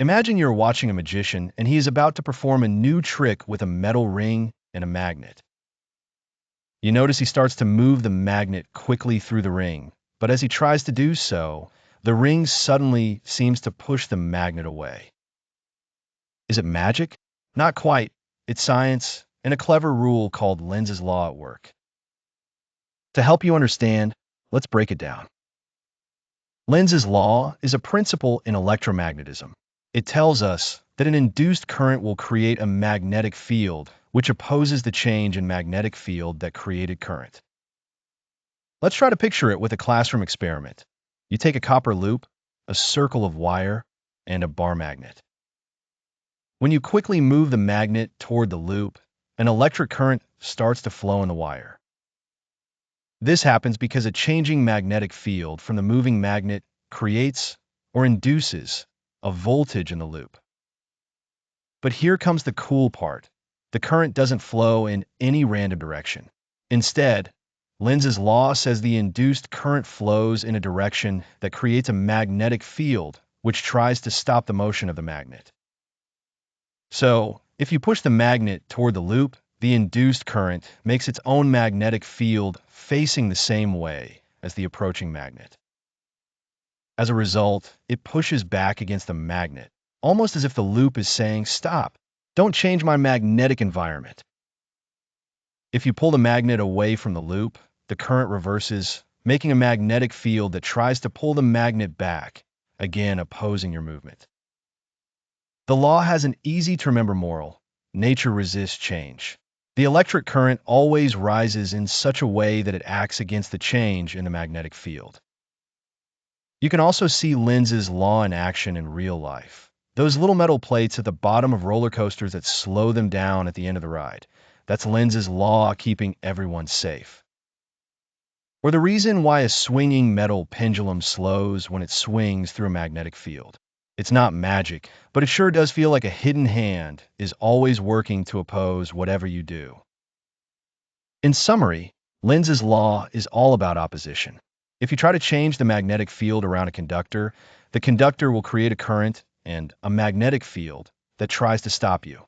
Imagine you're watching a magician and he is about to perform a new trick with a metal ring and a magnet. You notice he starts to move the magnet quickly through the ring, but as he tries to do so, the ring suddenly seems to push the magnet away. Is it magic? Not quite. It's science and a clever rule called Lenz's law at work. To help you understand, let's break it down. Lenz's law is a principle in electromagnetism. It tells us that an induced current will create a magnetic field, which opposes the change in magnetic field that created current. Let's try to picture it with a classroom experiment. You take a copper loop, a circle of wire, and a bar magnet. When you quickly move the magnet toward the loop, an electric current starts to flow in the wire. This happens because a changing magnetic field from the moving magnet creates or induces a voltage in the loop. But here comes the cool part. The current doesn't flow in any random direction. Instead, Lenz's law says the induced current flows in a direction that creates a magnetic field which tries to stop the motion of the magnet. So, if you push the magnet toward the loop, the induced current makes its own magnetic field facing the same way as the approaching magnet. As a result, it pushes back against the magnet, almost as if the loop is saying, "Stop, don't change my magnetic environment." If you pull the magnet away from the loop, the current reverses, making a magnetic field that tries to pull the magnet back, again opposing your movement. The law has an easy-to-remember moral: nature resists change. The electric current always rises in such a way that it acts against the change in the magnetic field. You can also see Lenz's law in action in real life. Those little metal plates at the bottom of roller coasters that slow them down at the end of the ride. That's Lenz's law keeping everyone safe. Or the reason why a swinging metal pendulum slows when it swings through a magnetic field. It's not magic, but it sure does feel like a hidden hand is always working to oppose whatever you do. In summary, Lenz's law is all about opposition. If you try to change the magnetic field around a conductor, the conductor will create a current and a magnetic field that tries to stop you.